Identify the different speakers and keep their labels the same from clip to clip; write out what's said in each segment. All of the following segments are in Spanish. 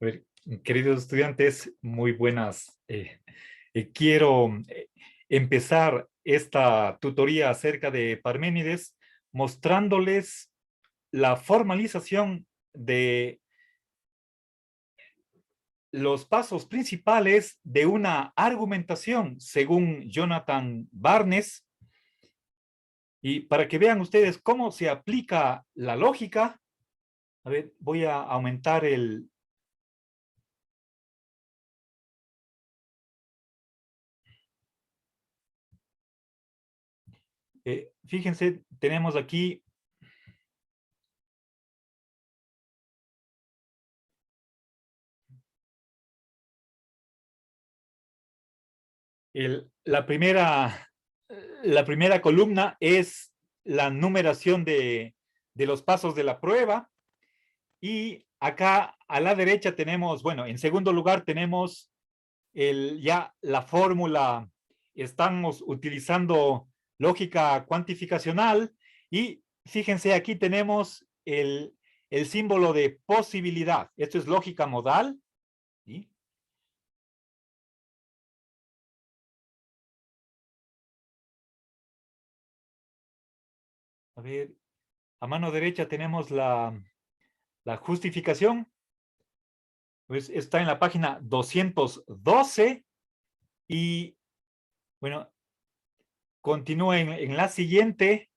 Speaker 1: A ver, queridos estudiantes, muy buenas. Quiero empezar esta tutoría acerca de Parménides mostrándoles la formalización de los pasos principales de una argumentación según Jonathan Barnes, y para que vean ustedes cómo se aplica la lógica. A ver, voy a aumentar el... fíjense, tenemos aquí la primera columna es la numeración de los pasos de la prueba, y acá a la derecha tenemos, bueno, en segundo lugar tenemos ya la fórmula. Estamos utilizando lógica cuantificacional, y fíjense, aquí tenemos el símbolo de posibilidad. Esto es lógica modal, ¿sí? A ver, a mano derecha tenemos la justificación, pues está en la página 212, y bueno, continúa en la siguiente.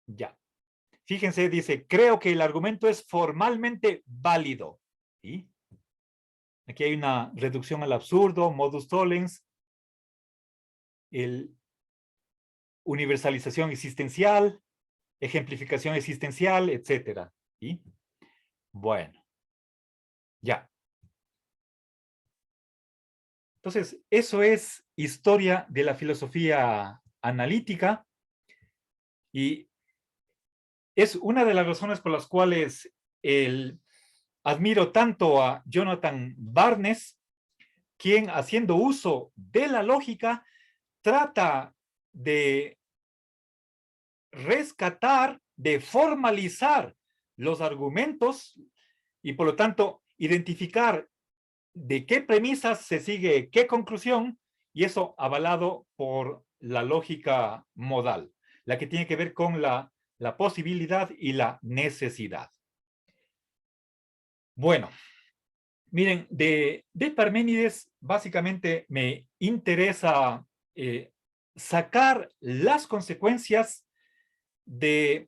Speaker 1: Ya. Fíjense, dice, creo que el argumento es formalmente válido. ¿Sí? Aquí hay una reducción al absurdo, modus tollens, el universalización existencial, ejemplificación existencial, etcétera. ¿Sí? Bueno, ya. Entonces, eso es historia de la filosofía analítica, y es una de las razones por las cuales admiro tanto a Jonathan Barnes, quien, haciendo uso de la lógica, trata de rescatar, de formalizar los argumentos, y por lo tanto identificar de qué premisas se sigue qué conclusión, y eso avalado por la lógica modal, la que tiene que ver con la posibilidad y la necesidad. Bueno, miren, de Parménides básicamente me interesa sacar las consecuencias de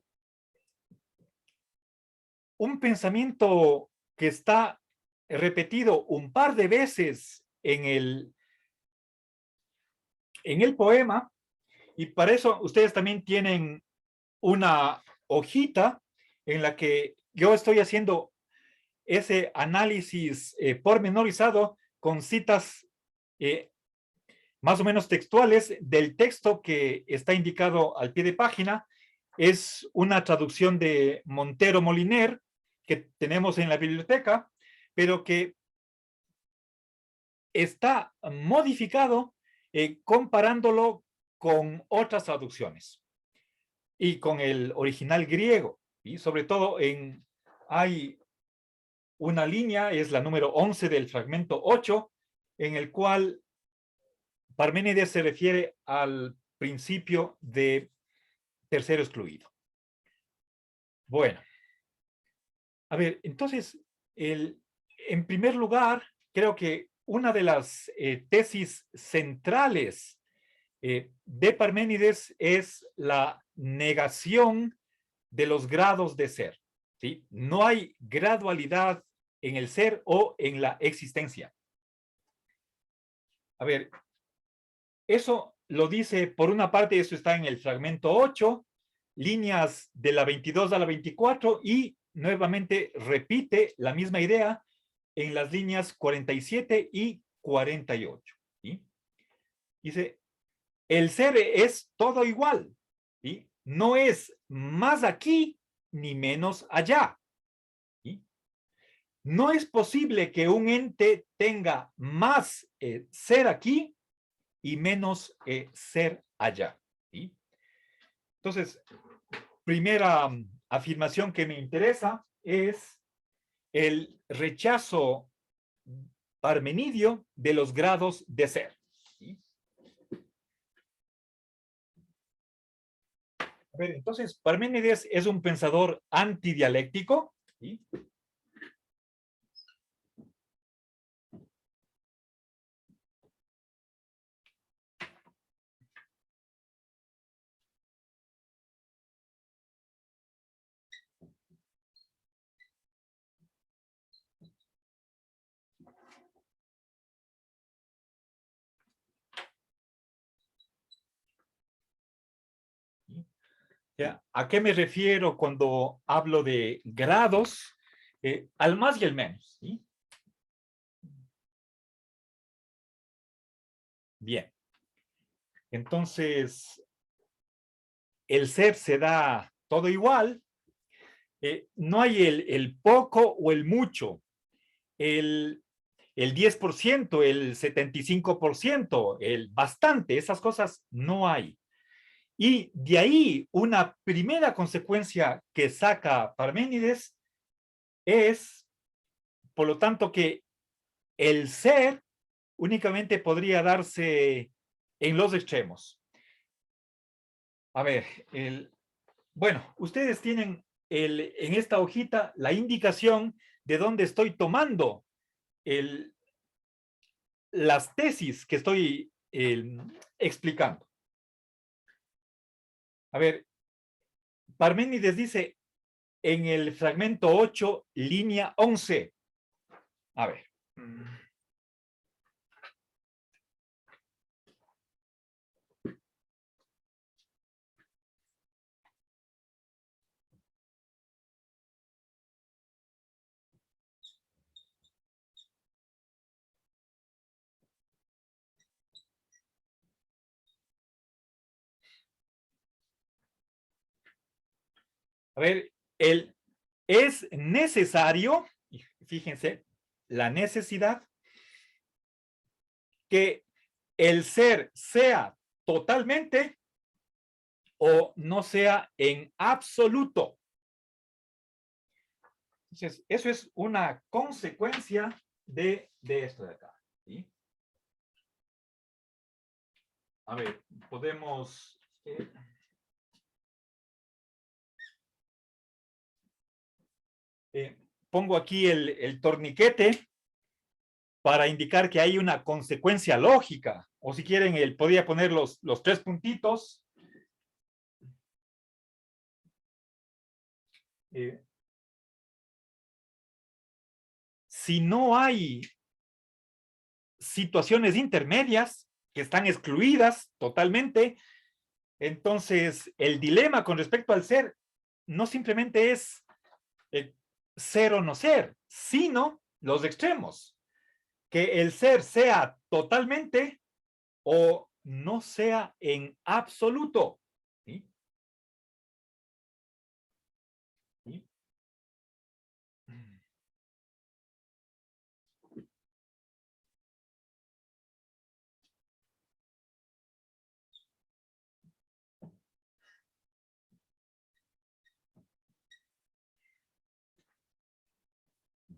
Speaker 1: un pensamiento que está repetido un par de veces en el poema, y para eso ustedes también tienen una hojita en la que yo estoy haciendo ese análisis pormenorizado con citas más o menos textuales del texto que está indicado al pie de página. Es una traducción de Montero Moliner que tenemos en la biblioteca, pero que está modificado comparándolo con otras traducciones y con el original griego. Y sobre todo hay una línea, es la número 11 del fragmento 8, en el cual Parménides se refiere al principio de tercero excluido. Bueno, a ver, entonces, en primer lugar, creo que una de las tesis centrales de Parménides es la negación de los grados de ser. ¿Sí? No hay gradualidad en el ser o en la existencia. A ver, eso lo dice, por una parte, eso está en el fragmento 8, líneas de la 22 a la 24, y nuevamente repite la misma idea en las líneas 47 y 48. ¿Sí? Dice, el ser es todo igual, ¿sí? No es más aquí ni menos allá. ¿Sí? No es posible que un ente tenga más ser aquí y menos ser allá. ¿Sí? Entonces, primera afirmación que me interesa es el rechazo parmenidio de los grados de ser. ¿Sí? A ver, entonces, Parménides es un pensador antidialéctico. ¿Sí? ¿Ya? ¿A qué me refiero cuando hablo de grados? Al más y el menos. ¿Sí? Bien. Entonces, el ser se da todo igual. No hay el poco o el mucho. El, el 10%, el 75%, el bastante, esas cosas no hay. Y de ahí una primera consecuencia que saca Parménides es, por lo tanto, que el ser únicamente podría darse en los extremos. A ver, bueno, ustedes tienen en esta hojita la indicación de dónde estoy tomando las tesis que estoy explicando. A ver, Parménides dice en el fragmento 8, línea 11. A ver. A ver, es necesario, fíjense, la necesidad que el ser sea totalmente o no sea en absoluto. Entonces, eso es una consecuencia de esto de acá. ¿Sí? A ver, podemos... pongo aquí el torniquete para indicar que hay una consecuencia lógica. O si quieren, podría poner los tres puntitos. Si no hay situaciones intermedias que están excluidas totalmente, entonces el dilema con respecto al ser no simplemente es ser o no ser, sino los extremos. Que el ser sea totalmente o no sea en absoluto. ¿Sí? ¿Sí?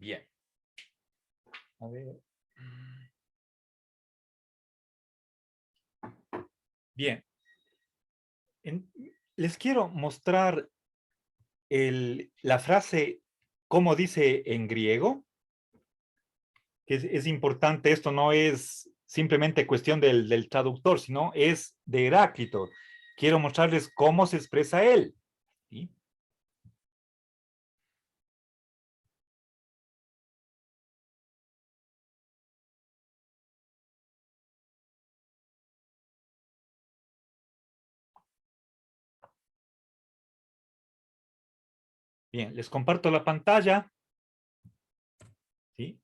Speaker 1: Bien. A ver. Bien. Les quiero mostrar la frase, como dice en griego, que es importante, esto no es simplemente cuestión del traductor, sino es de Heráclito. Quiero mostrarles cómo se expresa él. ¿Sí? Bien, les comparto la pantalla. ¿Sí?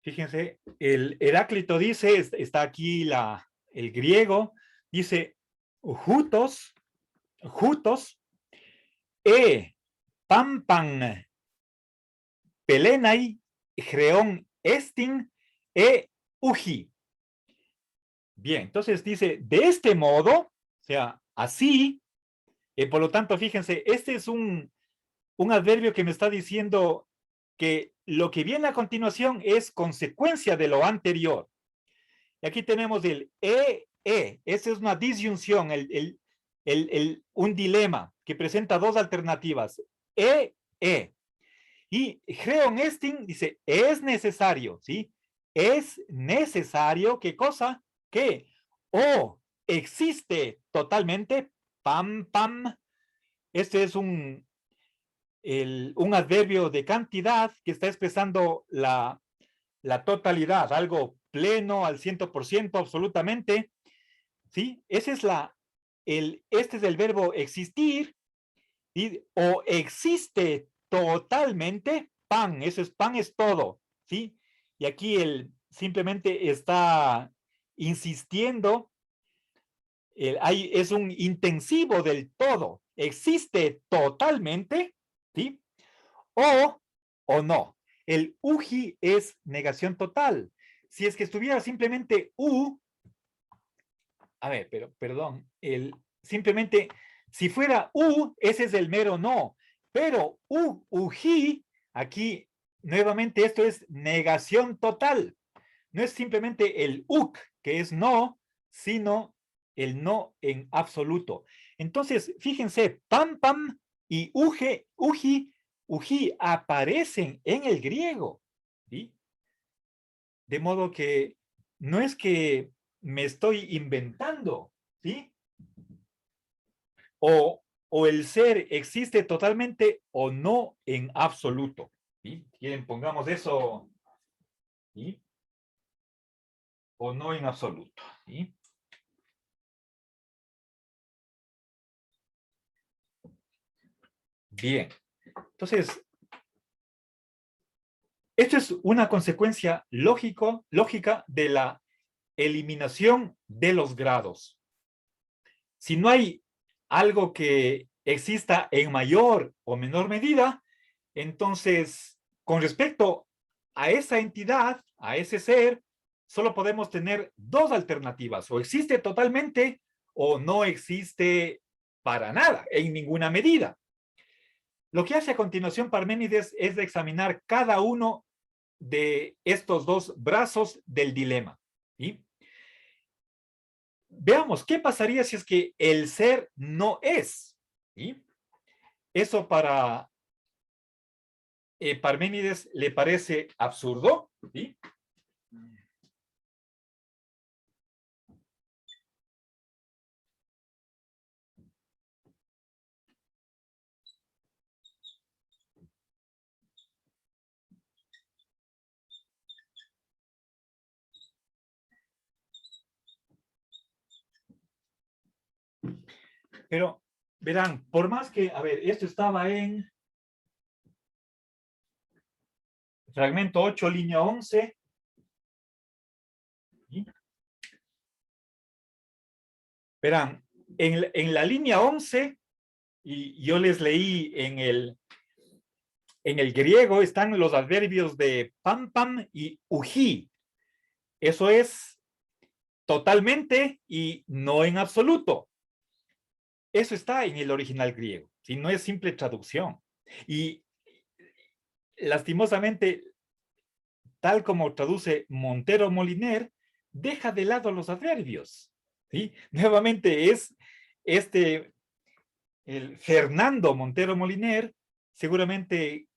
Speaker 1: Fíjense, el Heráclito dice, está aquí el griego, dice, jutos, pampan, pelenai, greón, estin, uji. Bien, entonces dice, de este modo, o sea, así, por lo tanto, fíjense, este es un adverbio que me está diciendo que lo que viene a continuación es consecuencia de lo anterior. Y aquí tenemos el E. Esa es una disyunción, un dilema que presenta dos alternativas. E. Y Creon Estin dice, es necesario, ¿sí? Es necesario, ¿qué cosa? Que o existe totalmente, pam, pam. Este es un adverbio de cantidad que está expresando la totalidad, algo pleno al 100%, absolutamente, ¿sí? Ese es este es el verbo existir, ¿sí? O existe totalmente, pan, eso es pan, es todo, ¿sí? Y aquí él simplemente está insistiendo, es un intensivo del todo, existe totalmente, ¿sí? O, o no. El uji es negación total. Si es que estuviera simplemente a ver, pero perdón, simplemente, si fuera ese es el mero no, pero uji, aquí nuevamente esto es negación total. No es simplemente el uk, que es no, sino el no en absoluto. Entonces, fíjense, pam, pam y uji aparecen en el griego, ¿sí? De modo que no es que me estoy inventando, ¿sí? O el ser existe totalmente o no en absoluto, ¿sí? Quieren, pongamos eso, ¿sí? O no en absoluto, ¿sí? Bien, entonces, esto es una consecuencia lógica de la eliminación de los grados. Si no hay algo que exista en mayor o menor medida, entonces, con respecto a esa entidad, a ese ser, solo podemos tener dos alternativas, o existe totalmente o no existe para nada, en ninguna medida. Lo que hace a continuación Parménides es de examinar cada uno de estos dos brazos del dilema. ¿Sí? Veamos, ¿qué pasaría si es que el ser no es? ¿Sí? Eso para Parménides le parece absurdo. ¿Sí? Pero verán, por más que, a ver, esto estaba en fragmento 8, línea 11. ¿Sí? Verán, en la línea 11, y yo les leí en el griego, están los adverbios de pam, pam y uji. Eso es totalmente y no en absoluto. Eso está en el original griego, si no es simple traducción. Y lastimosamente, tal como traduce Montero Moliner, deja de lado los adverbios. ¿Sí? Nuevamente es el Fernando Montero Moliner, seguramente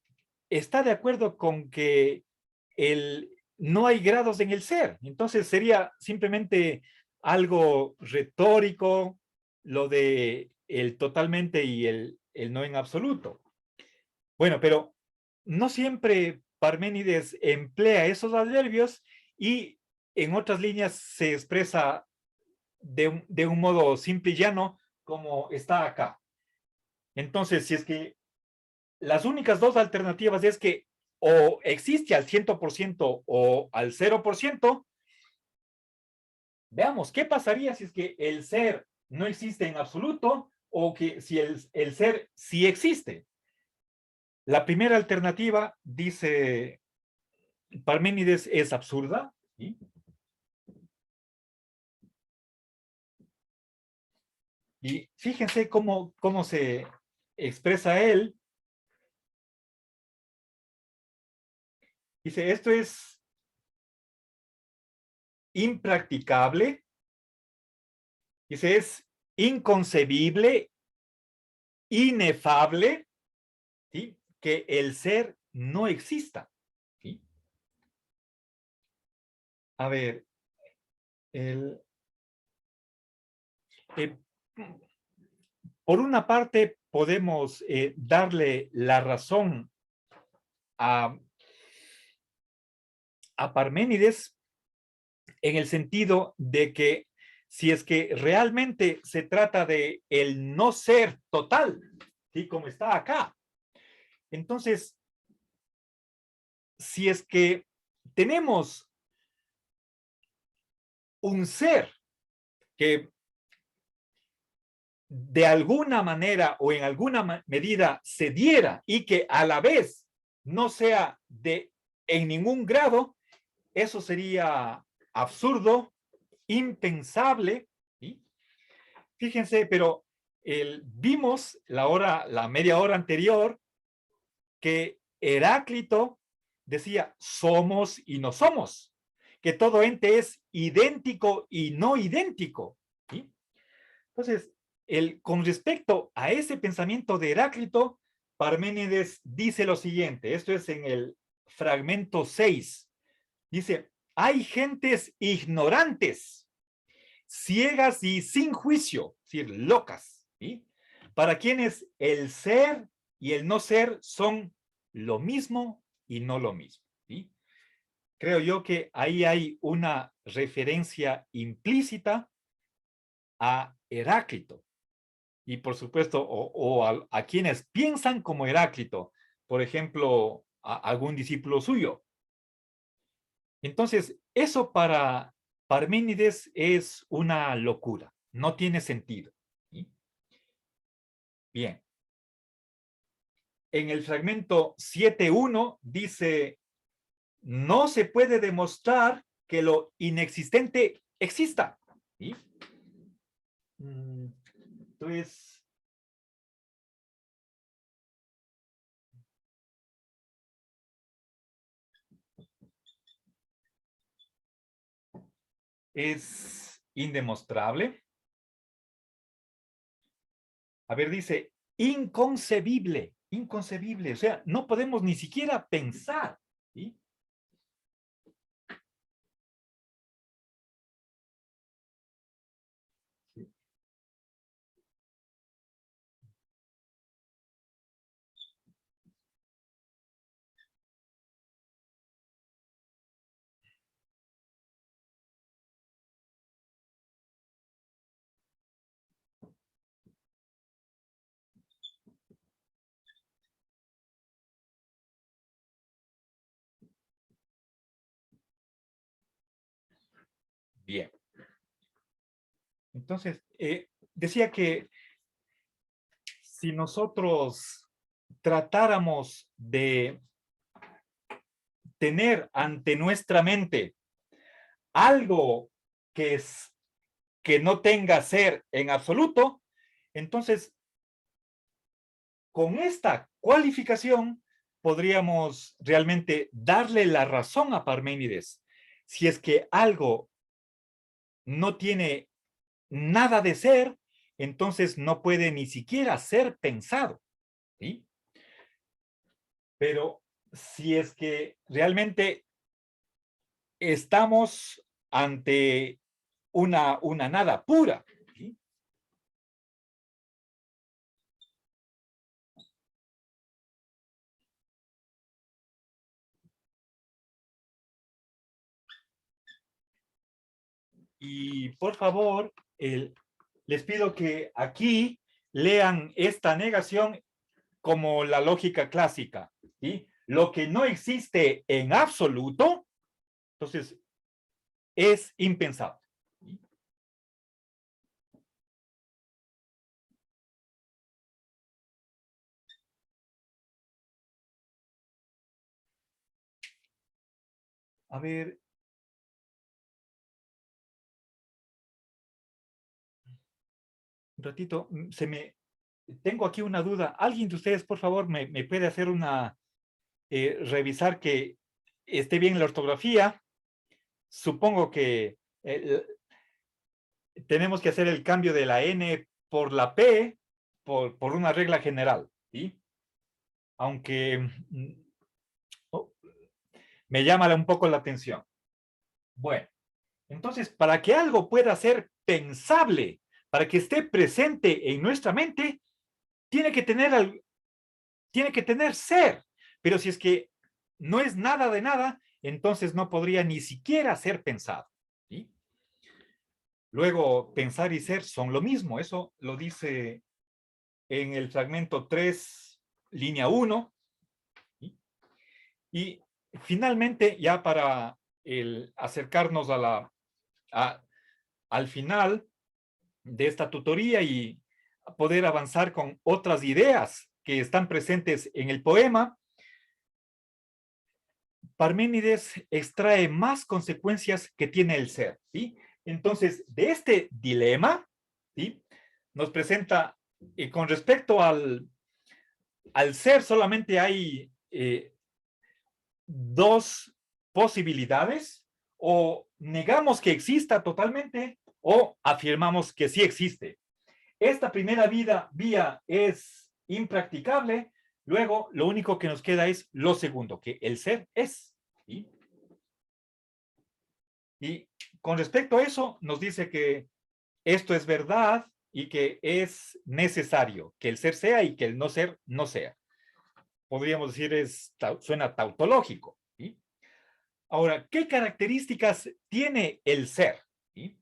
Speaker 1: está de acuerdo con que no hay grados en el ser. Entonces sería simplemente algo retórico lo de el totalmente y el no en absoluto. Bueno, pero no siempre Parménides emplea esos adverbios y en otras líneas se expresa de un modo simple y llano como está acá. Entonces, si es que las únicas dos alternativas es que o existe al 100% o al 0%, veamos, ¿qué pasaría si es que el ser no existe en absoluto o que si el ser sí existe? La primera alternativa, dice Parménides, es absurda. ¿Sí? Y fíjense cómo se expresa él. Dice, esto es impracticable. Dice, es inconcebible, inefable, ¿sí? Que el ser no exista. ¿Sí? A ver, el, eh, por una parte podemos darle la razón a, a Parménides en el sentido de que si es que realmente se trata de el no ser total, ¿sí? Como está acá, entonces, si es que tenemos un ser que de alguna manera o en alguna medida se diera y que a la vez no sea de en ningún grado, eso sería absurdo, impensable. ¿Sí? Fíjense, pero vimos la media hora anterior que Heráclito decía somos y no somos, que todo ente es idéntico y no idéntico. ¿Sí? Entonces, con respecto a ese pensamiento de Heráclito, Parménides dice lo siguiente, esto es en el fragmento 6, dice, hay gentes ignorantes, ciegas y sin juicio, es decir, locas, ¿sí? Para quienes el ser y el no ser son lo mismo y no lo mismo. ¿Sí? Creo yo que ahí hay una referencia implícita a Heráclito y por supuesto a quienes piensan como Heráclito, por ejemplo, a algún discípulo suyo. Entonces, eso para Parménides es una locura, no tiene sentido. ¿Sí? Bien. En el fragmento 7.1 dice, no se puede demostrar que lo inexistente exista. ¿Sí? Entonces, es indemostrable. A ver, dice, inconcebible, inconcebible. O sea, no podemos ni siquiera pensar. ¿Sí? Bien. Entonces, decía que si nosotros tratáramos de tener ante nuestra mente algo que no tenga ser en absoluto, entonces con esta cualificación podríamos realmente darle la razón a Parménides. Si es que algo no tiene nada de ser, entonces no puede ni siquiera ser pensado. ¿Sí? Pero si es que realmente estamos ante una nada pura, ¿sí? Y por favor, les pido que aquí lean esta negación como la lógica clásica. ¿Sí? Lo que no existe en absoluto, entonces es impensable. ¿Sí? A ver, un ratito, tengo aquí una duda. ¿Alguien de ustedes, por favor, me puede hacer revisar que esté bien la ortografía, supongo que tenemos que hacer el cambio de la N por la P por una regla general, ¿sí? Aunque me llama un poco la atención. Bueno, entonces, para que algo pueda ser pensable, para que esté presente en nuestra mente, tiene que tener ser. Pero si es que no es nada de nada, entonces no podría ni siquiera ser pensado, ¿sí? Luego, pensar y ser son lo mismo. Eso lo dice en el fragmento 3, línea 1. ¿Sí? Y finalmente, ya para acercarnos al final de esta tutoría y poder avanzar con otras ideas que están presentes en el poema, Parménides extrae más consecuencias que tiene el ser, ¿sí? Entonces, de este dilema, ¿sí? Nos presenta, con respecto al ser, solamente hay dos posibilidades: o negamos que exista totalmente o afirmamos que sí existe. Esta primera vía es impracticable. Luego, lo único que nos queda es lo segundo, que el ser es. ¿Sí? Y con respecto a eso, nos dice que esto es verdad y que es necesario que el ser sea y que el no ser no sea. Podríamos decir, suena tautológico. ¿Sí? Ahora, ¿qué características tiene el ser? ¿Sí?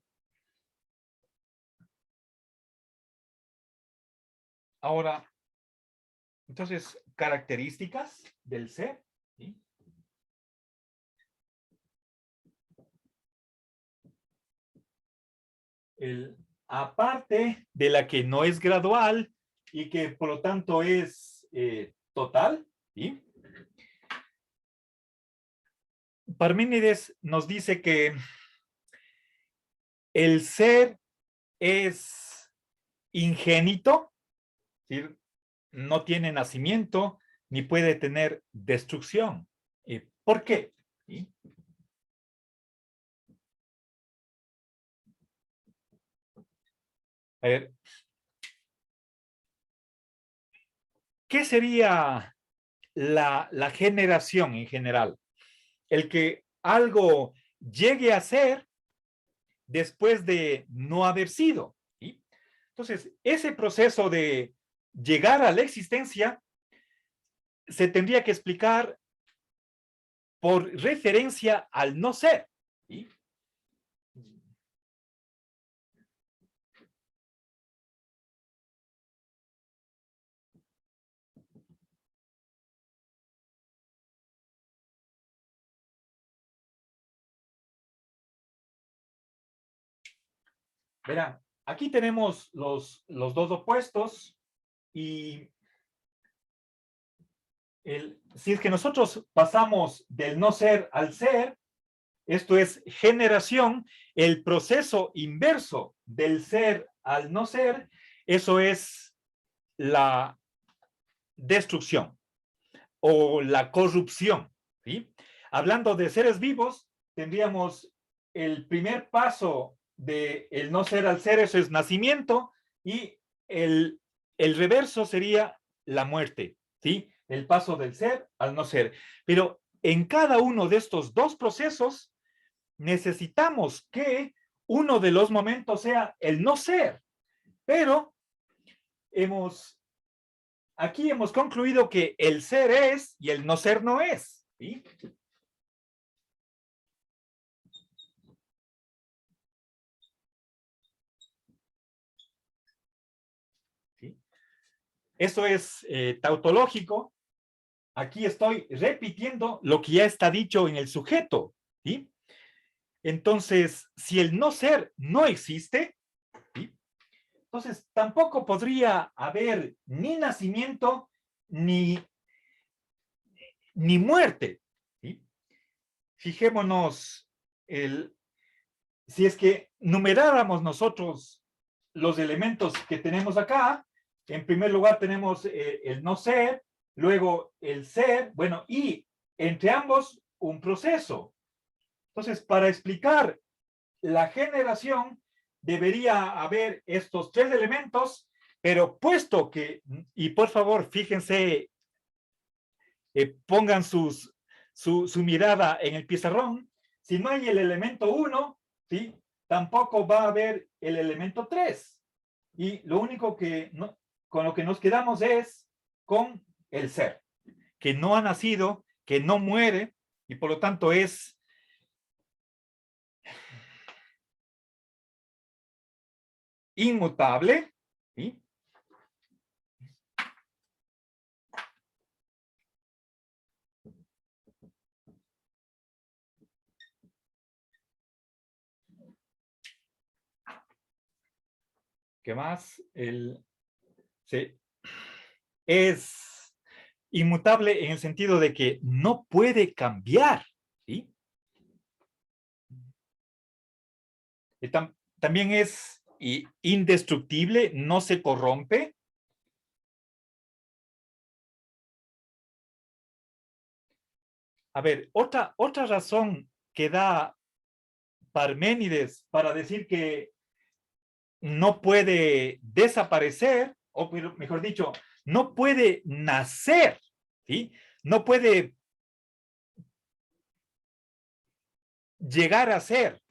Speaker 1: Ahora, entonces, características del ser. ¿Sí? Aparte de la que no es gradual y que por lo tanto es total, ¿sí? Parménides nos dice que el ser es ingénito, ¿sí? No tiene nacimiento ni puede tener destrucción. ¿Por qué? ¿Sí? A ver, ¿qué sería la generación en general? El que algo llegue a ser después de no haber sido. ¿Sí? Entonces, ese proceso de llegar a la existencia se tendría que explicar por referencia al no ser. ¿Sí? Verán, aquí tenemos los dos opuestos y si es que nosotros pasamos del no ser al ser, esto es generación, el proceso inverso del ser al no ser, eso es la destrucción o la corrupción. ¿Sí? Hablando de seres vivos, tendríamos el primer paso de el no ser al ser, eso es nacimiento, y el reverso sería la muerte, ¿sí? El paso del ser al no ser. Pero en cada uno de estos dos procesos necesitamos que uno de los momentos sea el no ser, pero aquí hemos concluido que el ser es y el no ser no es. ¿Sí? ¿Sí? Eso es tautológico. Aquí estoy repitiendo lo que ya está dicho en el sujeto. ¿Sí? Entonces, si el no ser no existe, ¿sí? Entonces tampoco podría haber ni nacimiento ni muerte. ¿Sí? Fijémonos, si es que numeráramos nosotros los elementos que tenemos acá, en primer lugar tenemos el no ser, luego el ser, bueno, y entre ambos un proceso. Entonces, para explicar la generación, debería haber estos tres elementos, pero puesto que, y por favor, fíjense, pongan su mirada en el pizarrón, si no hay el elemento 1, ¿sí? Tampoco va a haber el elemento 3. Y lo único que con lo que nos quedamos es con el ser, que no ha nacido, que no muere, y por lo tanto es inmutable, ¿sí? ¿Qué más? Sí, es inmutable en el sentido de que no puede cambiar, ¿sí? También es indestructible, no se corrompe. A ver, otra razón que da Parménides para decir que no puede desaparecer, o mejor dicho, no puede nacer, ¿sí? No puede llegar a ser,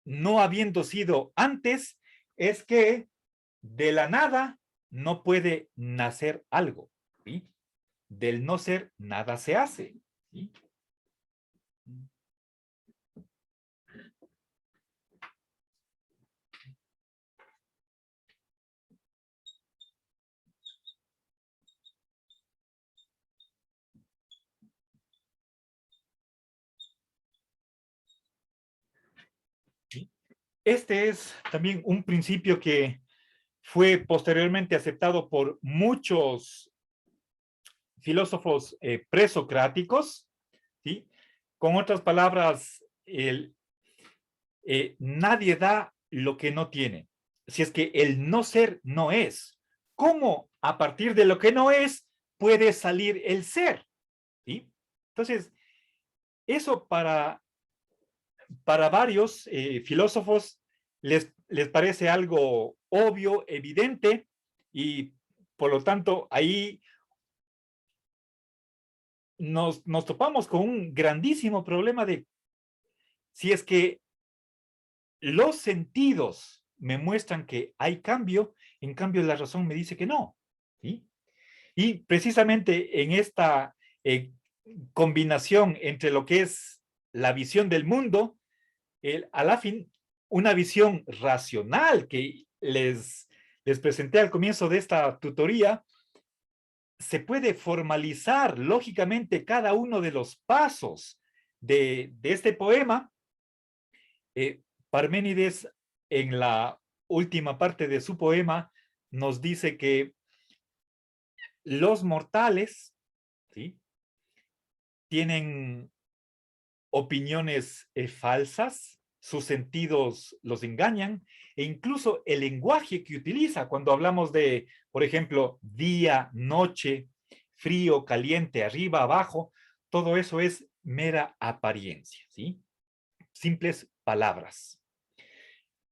Speaker 1: no habiendo sido antes, es que de la nada no puede nacer algo, ¿sí? Del no ser, nada se hace, ¿sí? Este es también un principio que fue posteriormente aceptado por muchos filósofos presocráticos, ¿sí? Con otras palabras, nadie da lo que no tiene. Si es que el no ser no es, ¿cómo a partir de lo que no es puede salir el ser? ¿Sí? Entonces, eso para varios filósofos les parece algo obvio, evidente, y por lo tanto ahí nos topamos con un grandísimo problema de si es que los sentidos me muestran que hay cambio, en cambio la razón me dice que no, ¿sí? Y precisamente en esta combinación entre lo que es la visión del mundo, a la fin, una visión racional que les presenté al comienzo de esta tutoría, se puede formalizar lógicamente cada uno de los pasos de este poema. Parménides, en la última parte de su poema, nos dice que los mortales, ¿sí?, tienen opiniones falsas, sus sentidos los engañan, e incluso el lenguaje que utiliza cuando hablamos de, por ejemplo, día, noche, frío, caliente, arriba, abajo, todo eso es mera apariencia, ¿sí? Simples palabras.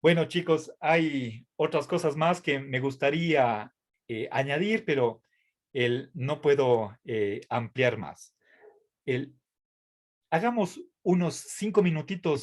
Speaker 1: Bueno, chicos, hay otras cosas más que me gustaría añadir, pero no puedo ampliar más. Hagamos unos 5 minutitos